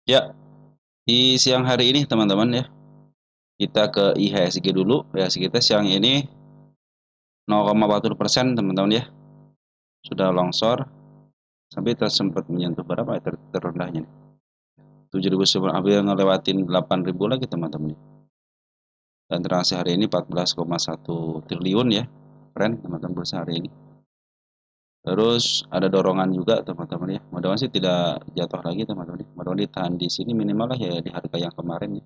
Ya, di siang hari ini teman-teman ya, kita ke IHSG dulu. IHSG kita siang ini 0,40% teman-teman ya, sudah longsor sampai tersempat menyentuh berapa ya terendahnya nih. 7.000 hampir ngelewatin 8.000 lagi teman-teman. Dan transaksi hari ini 14,1 triliun ya. Keren teman-teman bursa hari ini. Terus ada dorongan juga teman-teman ya. Mudah-mudahan sih tidak jatuh lagi teman-teman. Mudah-mudahan ditahan di sini minimal lah ya di harga yang kemarin ya.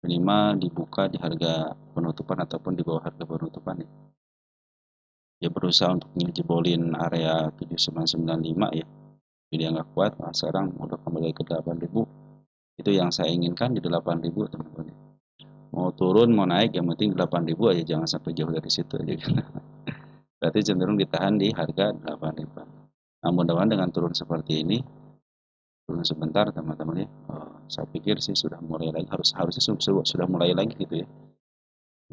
Minimal dibuka di harga penutupan ataupun di bawah harga penutupan ya. Dia berusaha untuk ngejebolin area 7995 ya. Jadi dia nggak kuat, nah sekarang udah kembali ke 8.000. Itu yang saya inginkan di 8.000 teman-teman. Mau turun mau naik yang penting 8.000 aja, jangan sampai jauh dari situ aja. Berarti cenderung ditahan di harga 8.000. Nah, mudah-mudahan dengan turun seperti ini, turun sebentar teman-teman ya. Saya pikir sih sudah mulai lagi, harusnya sudah mulai lagi gitu ya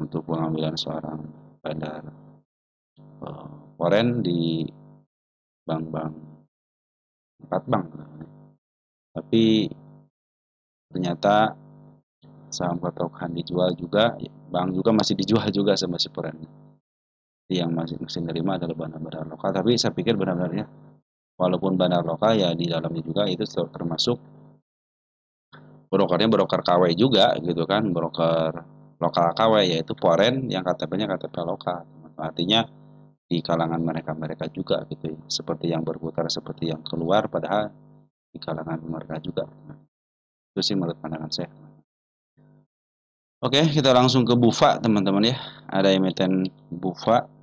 untuk pengambilan seorang bandar foreign di bank-bank, 4 bank. Tapi ternyata saham patokan dijual juga, bank juga masih dijual juga sama si foreign. Yang masih nerima adalah bandar-bandar lokal. Tapi saya pikir benar-benarnya walaupun bandar lokal ya di dalamnya juga itu termasuk brokernya broker KW juga gitu kan, broker lokal KW yaitu foreign yang KTP-nya KTP lokal. Artinya di kalangan mereka-mereka juga gitu ya. Seperti yang berputar seperti yang keluar padahal di kalangan mereka juga. Itu sih menurut pandangan saya. Oke, kita langsung ke Bufa teman-teman ya. Ada emiten Bufa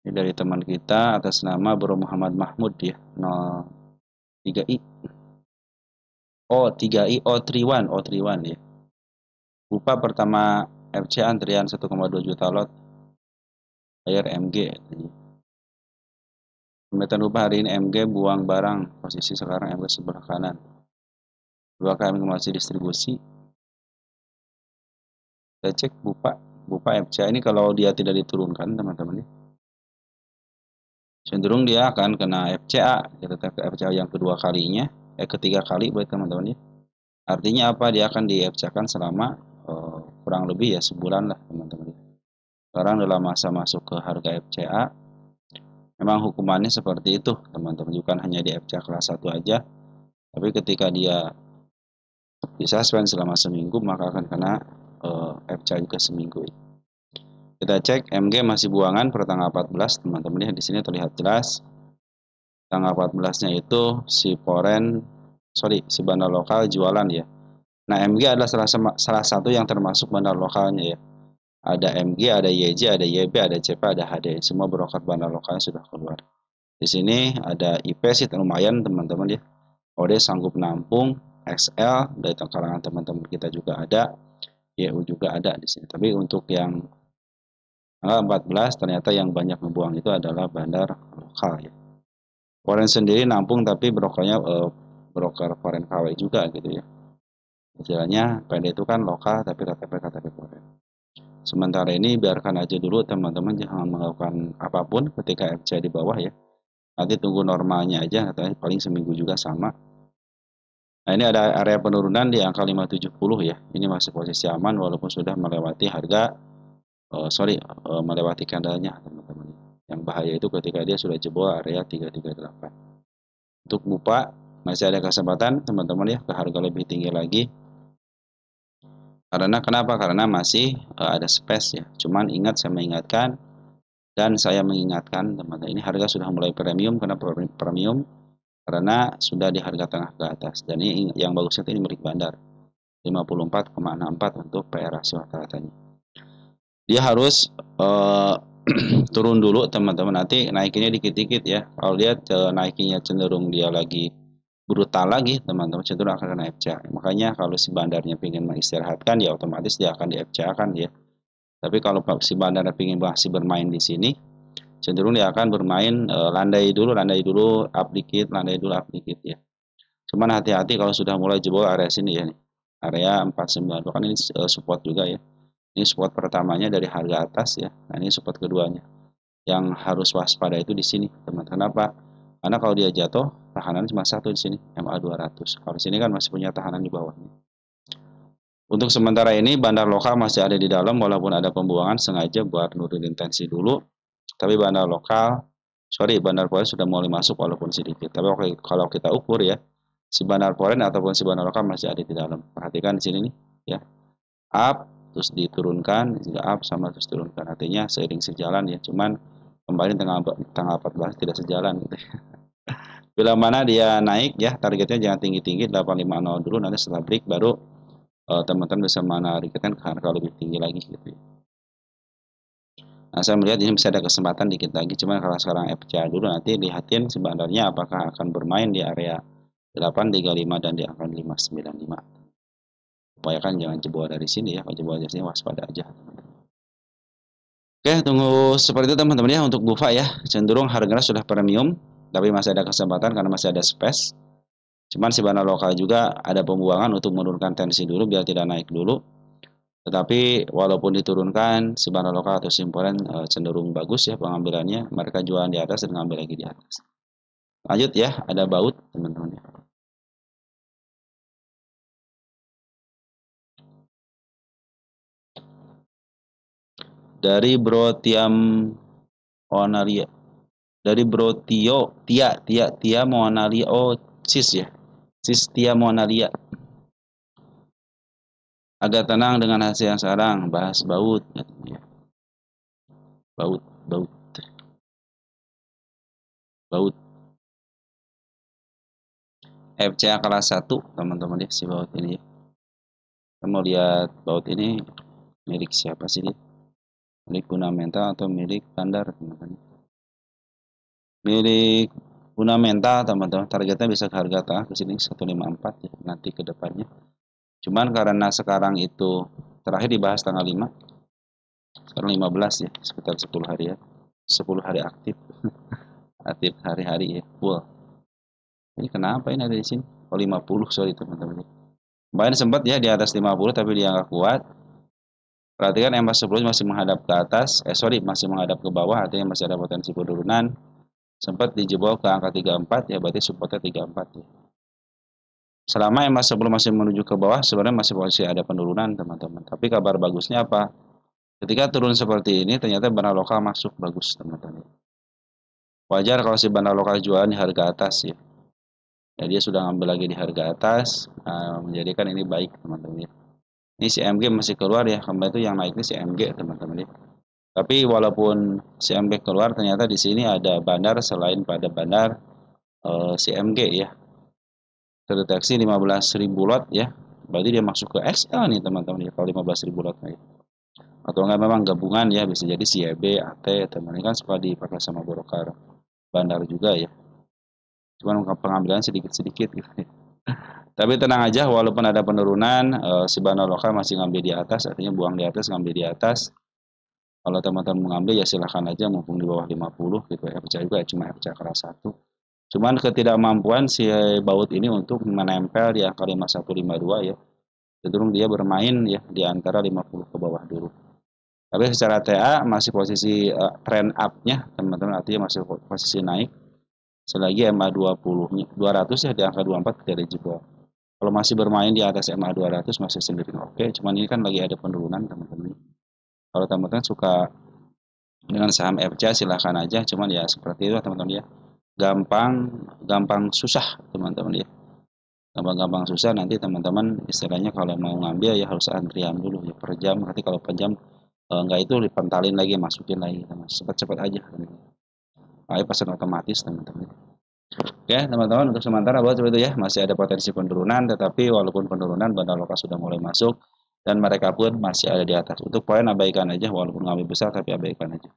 ini dari teman kita atas nama Bro Muhammad Mahmud ya. 03i. Oh, 3i O31, O31 ya. Bufa pertama FC antrian 1,2 juta lot. Bayar MG. Emiten Bufa hari ini MG buang barang. Posisi sekarang MG sebelah kanan. 2 kali masih distribusi. Kita cek Bufa FCA ini kalau dia tidak diturunkan teman-teman ya, cenderung dia akan kena FCA, kita ke FCA yang kedua kalinya, ketiga kali buat teman-teman ya. Artinya apa? Dia akan di FCA kan selama kurang lebih ya sebulan lah teman-teman. Sekarang dalam masa masuk ke harga FCA, memang hukumannya seperti itu teman-teman, bukan hanya di FCA kelas 1 aja, tapi ketika dia disuspend selama seminggu maka akan kena FCA juga seminggu. Kita cek MG masih buangan per tanggal 14 teman-teman ya, di sini terlihat jelas tanggal 14-nya itu si bandar lokal jualan ya. Nah, MG adalah salah satu yang termasuk bandar lokalnya ya. Ada MG, ada YJ, ada YB, ada CP, ada HD. Semua broker bandar lokalnya sudah keluar. Di sini ada IP sih lumayan teman-teman ya. OD sanggup nampung, XL dari kalangan teman-teman kita juga ada, YU juga ada di sini. Tapi untuk yang tanggal 14 ternyata yang banyak membuang itu adalah bandar lokal ya. Foreign sendiri nampung tapi brokernya broker foreign KW juga gitu ya. Istilahnya PD itu kan lokal tapi KTP foreign. Sementara ini biarkan aja dulu teman-teman, jangan melakukan apapun ketika FC di bawah ya. Nanti tunggu normalnya aja, katanya paling seminggu juga sama. Nah, ini ada area penurunan di angka 570 ya. Ini masih posisi aman walaupun sudah melewati harga melewati candlenya teman-teman. Yang bahaya itu ketika dia sudah jebol area 338. Untuk Bupa masih ada kesempatan teman-teman ya ke harga lebih tinggi lagi. Karena kenapa? Karena masih ada space ya. Cuman ingat, saya mengingatkan dan saya mengingatkan teman-teman, ini harga sudah mulai premium. Karena premium karena sudah di harga tengah ke atas. Dan ini yang bagusnya ini milik bandar 54,64 untuk PR rasio rata-ratanya. Dia harus turun dulu teman-teman, nanti naikinnya dikit-dikit ya. Kalau lihat naikinnya cenderung dia lagi brutal lagi teman-teman, cenderung akan kena FCA. Makanya kalau si bandarnya ingin mengistirahatkan ya otomatis dia akan di FCA kan ya. Tapi kalau si bandarnya ingin masih bermain di sini, cenderung dia akan bermain landai dulu, up dikit, landai dulu, up dikit ya. Cuman hati-hati kalau sudah mulai jebol area sini ya nih. Area 492 kan ini support juga ya. Ini support pertamanya dari harga atas ya. Nah, ini support keduanya. Yang harus waspada itu di sini, teman. Kenapa? Karena kalau dia jatuh tahanan cuma satu di sini, MA 200. Kalau di sini kan masih punya tahanan di bawahnya. Untuk sementara ini bandar lokal masih ada di dalam walaupun ada pembuangan sengaja buat nurunin tensi dulu. Tapi bandar poren sudah mulai masuk walaupun sedikit. Tapi kalau kita ukur ya, si bandar poren ataupun si bandar lokal masih ada di dalam. Perhatikan di sini nih, ya. Up terus diturunkan, juga up sama terus turunkan. Artinya seiring sejalan ya. Cuman kembali tanggal 14 tidak sejalan gitu. Bila mana dia naik ya, targetnya jangan tinggi-tinggi 850 dulu, nanti setelah break baru teman-teman bisa menarikkan ke harga lebih tinggi lagi gitu ya. Nah, saya melihat ini bisa ada kesempatan dikit lagi, cuman kalau sekarang FCA dulu, nanti lihatin sebenarnya apakah akan bermain di area 835 dan di angka 595. Upayakan jangan jebol dari sini ya, kalau jebol dari sini waspada aja. Oke, tunggu seperti itu teman-teman ya untuk BUFA ya. Cenderung harganya sudah premium, tapi masih ada kesempatan karena masih ada space. Cuman si bandar lokal juga ada pembuangan untuk menurunkan tensi dulu biar tidak naik dulu. Tetapi walaupun diturunkan si bandar lokal atau simporan cenderung bagus ya pengambilannya. Mereka jualan di atas dan ngambil lagi di atas. Lanjut ya, ada baut teman-teman ya. Dari Brotiam Onalia. Dari Tia Monalia. Oh, sis ya. Sis Tia Monalia. Agak tenang dengan hasil yang sekarang, bahas baut. Baut. FCA kelas 1, teman-teman ya, si baut ini ya. Kita mau lihat baut ini milik siapa sih dia? Milik fundamental atau milik standar, teman-teman? Milik fundamental, teman-teman. Targetnya bisa ke harga tengah ke sini 154 ya, nanti ke depannya. Cuman karena sekarang itu terakhir dibahas tanggal 5, sekarang 15 ya, sekitar 10 hari ya. 10 hari aktif. Aktif hari-hari ya, full. Ini kenapa ini ada di sini? Oh, 50, sorry teman-teman. Kemarin sempat ya di atas 50 tapi dia nggak kuat. Perhatikan MA10 masih menghadap ke atas, masih menghadap ke bawah, artinya masih ada potensi penurunan. Sempat dijebol ke angka 34 ya, berarti supportnya 34 ya. Selama MA10 masih menuju ke bawah, sebenarnya masih posisi ada penurunan teman-teman. Tapi kabar bagusnya apa? Ketika turun seperti ini, ternyata bandar lokal masuk bagus teman-teman. Wajar kalau si bandar lokal jualan di harga atas ya. Ya dia sudah ngambil lagi di harga atas, menjadikan ini baik teman-teman ya. Ini si MG masih keluar ya, kemarin itu yang naik ini si MG teman-teman ya. Tapi walaupun si MG keluar, ternyata di sini ada bandar selain pada bandar si MG ya. Terdeteksi 15.000 lot ya. Berarti dia masuk ke XL nih teman-teman ya, kalau 15.000 lot ya. Atau enggak memang gabungan ya, bisa jadi si EB, AT, teman-teman kan suka dipakai sama brokar bandar juga ya. Cuman pengambilan sedikit-sedikit gitu ya. Tapi tenang aja, walaupun ada penurunan, si bandar lokal masih ngambil di atas, artinya buang di atas, ngambil di atas. Kalau teman-teman mengambil ya silahkan aja, mumpung di bawah 50 gitu. FCA juga cuma FCA kelas 1. Cuman ketidakmampuan si baut ini untuk menempel di angka 5152 ya. Cenderung dia bermain ya di antara 50 ke bawah dulu. Tapi secara TA masih posisi trend up-nya, teman-teman, artinya masih posisi naik. Selagi MA 20-nya 200 ya di angka 24 tidak jebol. Kalau masih bermain di atas MA 200 masih sendiri oke, cuman ini kan lagi ada penurunan teman-teman. Kalau teman-teman suka dengan saham FCA silahkan aja, cuman ya seperti itu teman-teman ya. Gampang susah teman-teman ya. Gampang susah, nanti teman-teman istilahnya kalau mau ngambil ya harus antrian dulu ya per jam. Nanti kalau per jam enggak itu dipentalin lagi, masukin lagi, cepat-cepat aja. Ayo pesan otomatis teman-teman. Oke teman-teman, untuk sementara buat seperti itu ya, masih ada potensi penurunan, tetapi walaupun penurunan bandar lokal sudah mulai masuk dan mereka pun masih ada di atas. Untuk poin abaikan aja, walaupun ngambil besar tapi abaikan aja.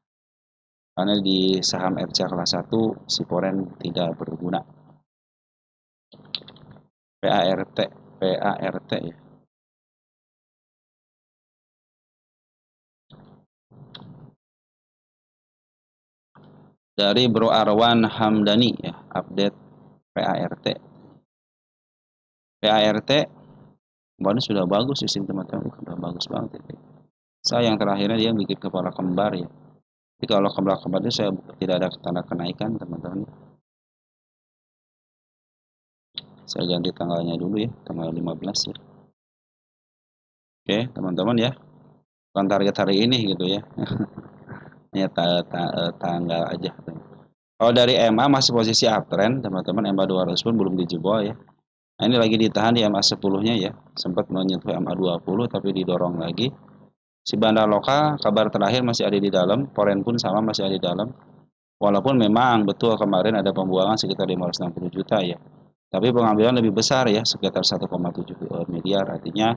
Karena di saham FCA kelas 1 si poren tidak berguna. PART ya. Dari Bro Arwan Hamdani ya, update PART. PART kemarin sudah bagus sih teman-teman, sudah bagus banget ya. Saya yang terakhirnya dia bikin kepala kembar ya. Jadi kalau kepala kembar itu saya tidak ada tanda kenaikan teman-teman. Saya ganti tanggalnya dulu ya, tanggal 15 ya. Oke, teman-teman ya. Bukan target hari ini gitu ya. Hanya tanggal aja. Kalau dari MA masih posisi uptrend, teman-teman. MA 200 pun belum dijebol ya. Nah, ini lagi ditahan di MA 10-nya ya. Sempat menyentuh MA 20 tapi didorong lagi. Si bandar lokal kabar terakhir masih ada di dalam, foreign pun sama masih ada di dalam. Walaupun memang betul kemarin ada pembuangan sekitar 560 juta ya. Tapi pengambilan lebih besar ya, sekitar 1,7 miliar. Artinya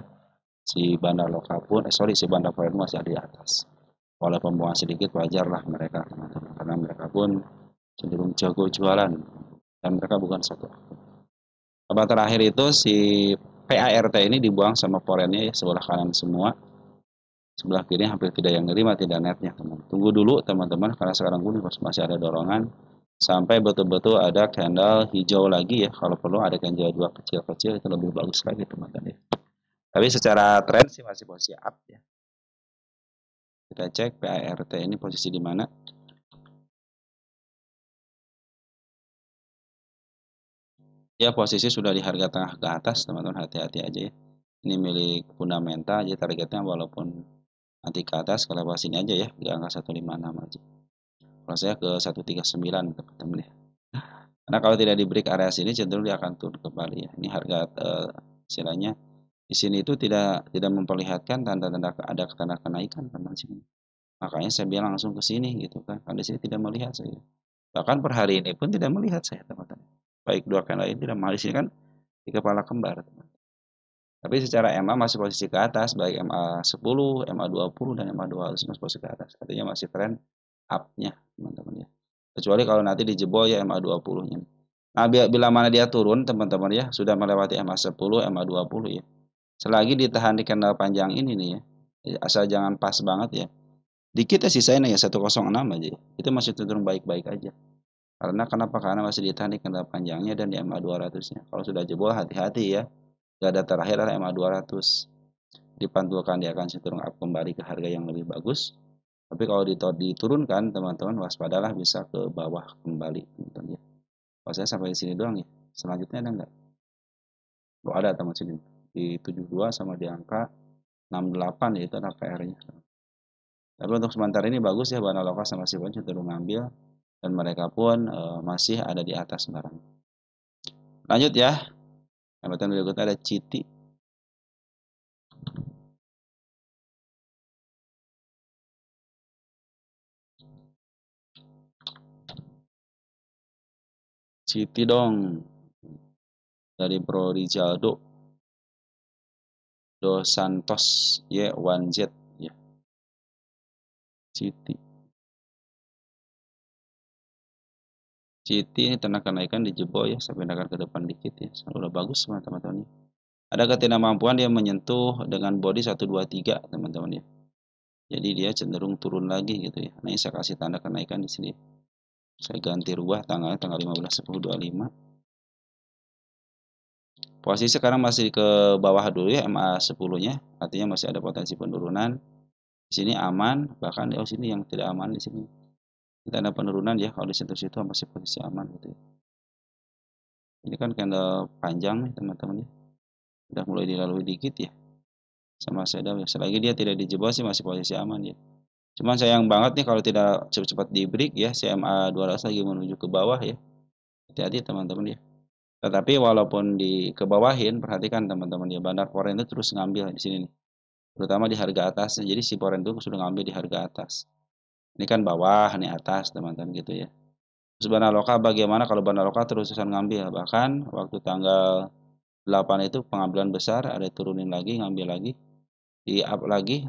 si bandar lokal pun, si bandar foreign masih ada di atas. Walaupun pembuangan sedikit wajar lah mereka teman-teman, karena mereka pun cenderung jago jualan dan mereka bukan satu. Kabar terakhir itu si PART ini dibuang sama foreignnya ya, sebelah kanan semua. Sebelah kiri hampir tidak yang nerima, tidak netnya teman. Tunggu dulu teman-teman karena sekarang pun masih ada dorongan sampai betul-betul ada candle hijau lagi ya. Kalau perlu ada candle dua kecil-kecil itu lebih bagus lagi teman-teman. Tapi secara tren sih masih posisi up ya. Kita cek PART ini posisi di mana. Ya posisi sudah di harga tengah ke atas teman-teman, hati-hati aja ya. Ini milik fundamental aja targetnya, walaupun nanti ke atas kalau sini aja ya di angka 156 aja. Kalau saya ke 139 teman-teman ya. Karena kalau tidak di break area sini cenderung dia akan turun kembali ya. Ini harga istilahnya di sini itu tidak memperlihatkan tanda-tanda ada tanda kenaikan teman sini. Makanya saya bilang langsung ke sini gitu kan. Karena di sini tidak melihat saya. Bahkan per hari ini pun tidak melihat saya teman-teman. Baik dua candle ini tidak melihat, di sini kan di kepala kembar teman. Tapi secara MA masih posisi ke atas, baik MA 10, MA 20 dan MA 200 masih posisi ke atas. Artinya masih tren up-nya teman-teman ya. Kecuali kalau nanti dijebol ya MA 20-nya. Nah, bila mana dia turun teman-teman ya, sudah melewati MA 10, MA 20 ya. Selagi ditahan di candle panjang ini nih ya, asal jangan pas banget ya. Dikit ya sisain ya 106 aja. Itu masih cenderung baik-baik aja. Karena kenapa? Karena masih ditahan di candle panjangnya dan di MA 200-nya. Kalau sudah jebol hati-hati ya. Data terakhir adalah MA 200. Dipantulkan dia akan cenderung up kembali ke harga yang lebih bagus. Tapi kalau diturunkan teman-teman waspadalah bisa ke bawah kembali teman-teman ya. Kalau saya sampai di sini doang ya. Selanjutnya ada enggak? Oh ada teman sini. Di 72 sama di angka 68 ya, itu ada PR-nya. Tapi untuk sementara ini bagus ya, Bana Lokal sama Sipon cenderung ngambil dan mereka pun masih ada di atas barang. Lanjut ya. Emiten berikutnya ada Citi. Citi dong. Dari Bro Rizaldo Dos Santos Y1Z ya. Citi. Citi ini tengah kenaikan di jebol ya, saya pindahkan ke depan dikit ya. Udah bagus teman-teman. Ada ketidakmampuan dia menyentuh dengan body 123 teman-teman ya. Jadi dia cenderung turun lagi gitu ya. Nah, ini saya kasih tanda kenaikan di sini. Saya ganti rubah tanggal 15/10/25. Posisi sekarang masih ke bawah dulu ya, MA 10-nya, artinya masih ada potensi penurunan. Di sini aman, bahkan di sini yang tidak aman di sini. Kita ada penurunan ya, kalau di situ masih posisi aman gitu ya. Ini kan candle panjang nih teman-teman ya. Udah mulai dilalui dikit ya. Sama saya ya. Selagi dia tidak dijebol sih masih posisi aman ya. Cuman sayang banget nih kalau tidak cepat-cepat di break ya, CMA 200 lagi menuju ke bawah ya. Hati-hati teman-teman ya. Tetapi walaupun di kebawahin, perhatikan teman-teman ya, bandar foreign itu terus ngambil di sini nih. Terutama di harga atas. Jadi si foreign itu sudah ngambil di harga atas. Ini kan bawah, nih atas teman-teman gitu ya. Terus bandar lokal bagaimana kalau bandar lokal terus-terusan ngambil? Bahkan waktu tanggal 8 itu pengambilan besar, ada turunin lagi, ngambil lagi, di up lagi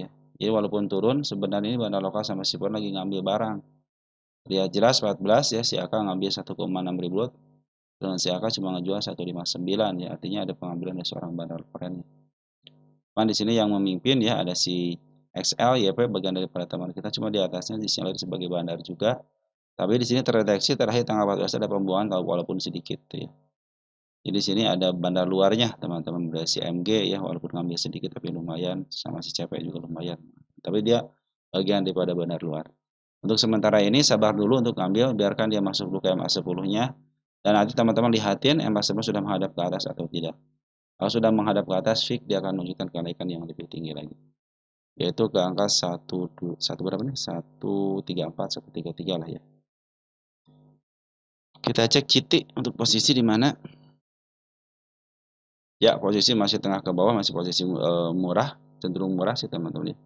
ya. Jadi walaupun turun, sebenarnya ini bandar lokal sama Sipon lagi ngambil barang. Dia jelas 14 ya, si AK ngambil 1,6 ribu lot, dan si AK cuma ngejual 159 ya, artinya ada pengambilan dari seorang bandar foreign. Cuman di sini yang memimpin ya ada si XL YP bagian daripada teman kita, cuma di atasnya disinyalir sebagai bandar juga. Tapi di sini terdeteksi terakhir tanggal 14 ada pembuangan walaupun sedikit ya. Jadi di sini ada bandar luarnya teman-teman, dari si MG ya, walaupun ngambil sedikit tapi lumayan, sama si CP juga lumayan. Tapi dia bagian daripada bandar luar. Untuk sementara ini sabar dulu untuk ngambil, biarkan dia masuk dulu ke MA 10-nya. Dan nanti teman-teman lihatin MA sebelum sudah menghadap ke atas atau tidak. Kalau sudah menghadap ke atas, fix dia akan menunjukkan kenaikan yang lebih tinggi lagi. Yaitu ke angka 1 berapa nih? 134, 133 lah ya. Kita cek CITI untuk posisi di mana. Ya, posisi masih tengah ke bawah, masih posisi murah, cenderung murah sih teman-teman ya.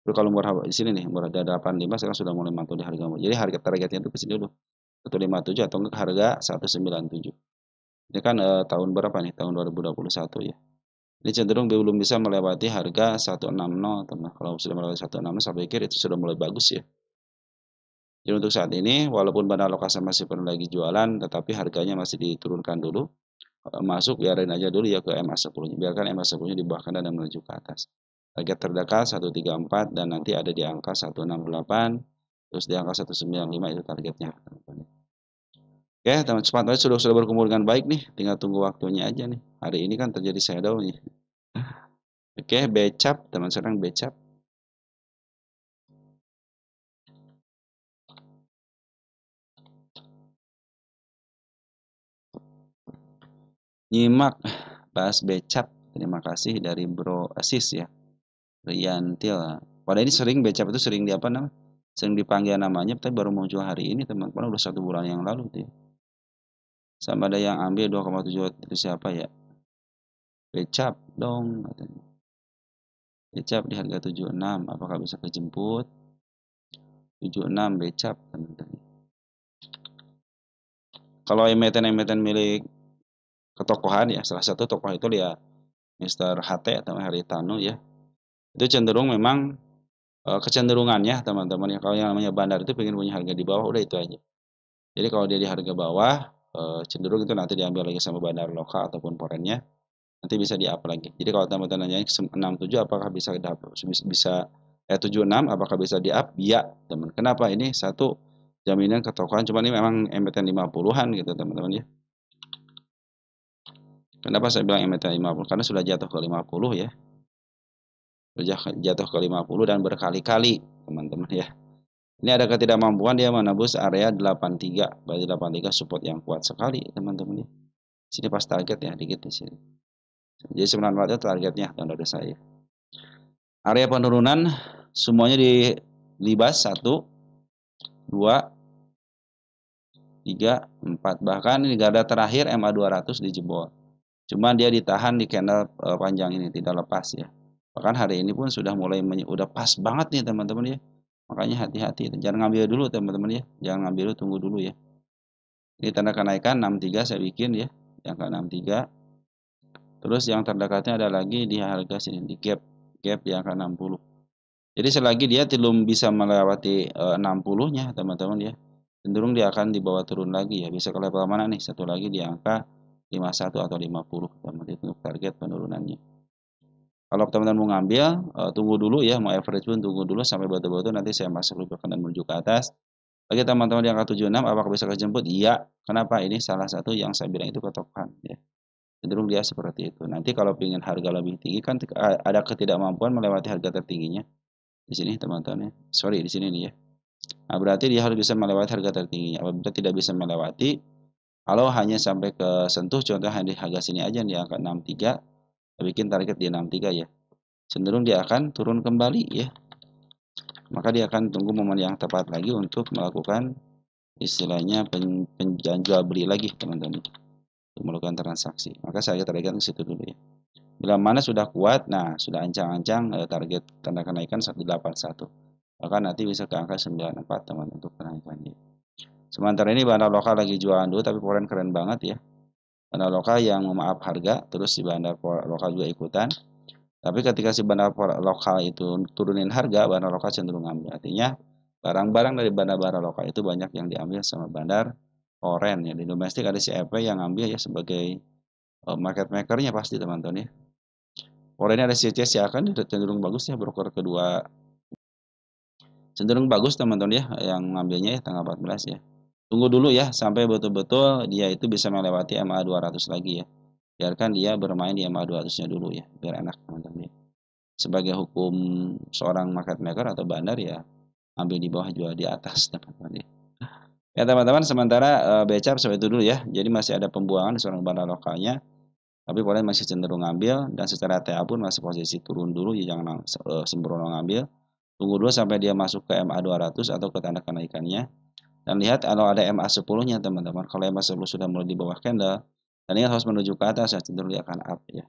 Tapi kalau murah di sini nih, murah dari 85 sekarang sudah mulai mantul di harga. Jadi harga targetnya itu ke sini dulu. 157 atau enggak harga 197. Ini kan tahun berapa nih? Tahun 2021 ya. Ini cenderung belum bisa melewati harga 160 teman. Kalau sudah melewati 160 saya pikir itu sudah mulai bagus ya. Jadi untuk saat ini walaupun Bandar Lokasa masih perlu lagi jualan, tetapi harganya masih diturunkan dulu. Masuk biarin aja dulu ya ke MA10-nya. Biarkan MA10-nya di bawah kanan dan menuju ke atas. Target terdekat 134 dan nanti ada di angka 168, terus di angka 195 itu targetnya. Oke, teman-teman sudah berkumpul dengan baik nih, tinggal tunggu waktunya aja nih. Hari ini kan terjadi shadow nih. Oke, becap, teman sedang becap. Nyimak bahas becap. Terima kasih dari Bro Asis ya. Riantil. Pada ini sering becap itu sering di apa namanya? Sering dipanggil namanya, tapi baru muncul hari ini teman-teman, udah 1 bulan yang lalu tuh. Sama ada yang ambil 2,7 itu siapa ya? Becap dong katanya. Becap di harga 76, apakah bisa kejemput? 76 becap teman-teman. Kalau emiten-emiten milik ketokohan ya, salah satu tokoh itu ya Mr. HT atau Haritanu ya. Itu cenderung memang kecenderungannya teman-teman ya, kalau yang namanya bandar itu pengen punya harga di bawah, udah itu aja. Jadi kalau dia di harga bawah, cenderung itu nanti diambil lagi sama bandar lokal ataupun forennya, nanti bisa di up lagi. Jadi kalau teman-teman nanya 67 apakah bisa 76 apakah bisa di up? Ya teman. Kenapa? Ini satu jaminan ketokohan, cuma ini memang emiten 50-an gitu teman-teman ya. Kenapa saya bilang emiten 50? Karena sudah jatuh ke 50 ya. Sudah jatuh ke 50 dan berkali-kali teman-teman ya. Ini ada ketidakmampuan dia menembus area 83. Berarti 83 support yang kuat sekali teman-teman ya. Sini pas target ya, dikit di sini. Jadi 94 itu targetnya dari saya. Area penurunan semuanya dilibas 1, 2, 3, 4. Bahkan di garda terakhir MA200 dijebol. Cuma dia ditahan di candle panjang ini, tidak lepas ya. Bahkan hari ini pun sudah mulai udah pas banget nih teman-teman ya. Makanya hati-hati, jangan ngambil dulu teman-teman ya. Jangan ngambil dulu, tunggu dulu ya. Ini tanda kenaikan 63 saya bikin ya. Yang ke 63. Terus yang terdekatnya ada lagi di harga sini, di gap di angka 60. Jadi selagi dia belum bisa melewati 60-nya teman-teman ya, cenderung dia akan dibawa turun lagi ya. Bisa ke level mana nih? Satu lagi di angka 51 atau 50 teman-teman, itu untuk target penurunannya. Kalau teman-teman mau ngambil, tunggu dulu ya, mau average pun tunggu dulu sampai betul-betul nanti saya masuk lebih dan menuju ke atas. Bagi teman-teman di angka 76 apakah bisa kejemput? Iya. Kenapa? Ini salah satu yang saya bilang itu ketokohan ya. Cenderung dia seperti itu. Nanti kalau ingin harga lebih tinggi kan ada ketidakmampuan melewati harga tertingginya. Di sini teman-teman ya. Sorry di sini nih ya. Nah, berarti dia harus bisa melewati harga tertingginya. Apabila tidak bisa melewati, kalau hanya sampai ke sentuh contoh di harga sini aja di angka 63, bikin target di 63 ya. Cenderung dia akan turun kembali ya. Maka dia akan tunggu momen yang tepat lagi untuk melakukan istilahnya penjual beli lagi teman-teman. Untuk melakukan transaksi. Maka saya targetkan ke situ dulu ya. Bila mana sudah kuat, nah sudah ancang-ancang target tanda kenaikan 181. Bahkan nanti bisa ke angka 94 teman untuk kenaikannya. Sementara ini bandar lokal lagi jualan dulu, tapi foreign keren banget ya. Bandar lokal yang memaaf harga, terus si bandar lokal juga ikutan. Tapi ketika si bandar lokal itu turunin harga, bandar lokal cenderung ngambil. Artinya barang-barang dari bandar-bandar lokal itu banyak yang diambil sama bandar foreign ya. Di domestik ada si EP yang ngambil ya sebagai market makernya pasti teman-teman ya. Foreign ada si CS ya, akan cenderung bagus ya, broker kedua cenderung bagus teman-teman ya yang ngambilnya ya tanggal 14 ya. Tunggu dulu ya sampai betul-betul dia itu bisa melewati MA 200 lagi ya. Biarkan dia bermain di MA 200-nya dulu ya, biar enak teman-teman ya. Sebagai hukum seorang market maker atau bandar ya, ambil di bawah jual di atas teman-teman ya. Ya teman-teman, sementara BCAP sampai itu dulu ya. Jadi masih ada pembuangan di seorang barang lokalnya, tapi boleh masih cenderung ngambil, dan secara TA pun masih posisi turun dulu, ya jangan sembrono ngambil. Tunggu dulu sampai dia masuk ke MA 200 atau ke tanda kenaikannya. Dan lihat kalau ada MA 10-nya teman-teman. Kalau MA 10 sudah mulai di bawah candle, dan ini harus menuju ke atas ya, cenderung dia akan up ya.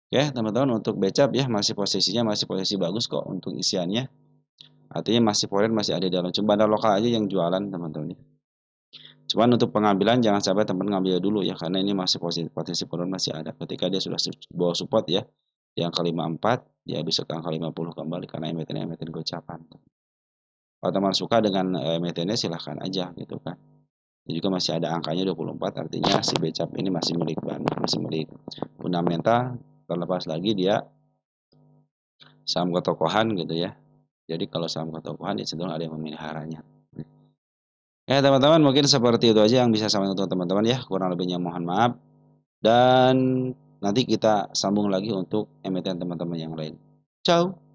Oke teman-teman, untuk BCAP ya masih posisinya masih posisi bagus kok untuk isiannya. Artinya masih foreign, masih ada di dalam. Cuma bandar lokal aja yang jualan teman-teman. Cuman untuk pengambilan jangan sampai teman ngambil dulu ya, karena ini masih potensi penurunan masih ada. Ketika dia sudah bawa support ya, yang ke 54, dia bisa ke angka 50 kembali karena emiten-emiten gocapan. Kalau teman suka dengan emitennya silahkan aja gitu kan. Ini juga masih ada angkanya 24, artinya si BCAP ini masih milik masih milik fundamental, terlepas lagi dia saham ketokohan gitu ya. Jadi kalau saham ketokohan ya cenderung ada yang memeliharanya. Ya teman-teman, mungkin seperti itu aja yang bisa saya untuk teman-teman ya, kurang lebihnya mohon maaf, dan nanti kita sambung lagi untuk emiten teman-teman yang lain. Ciao.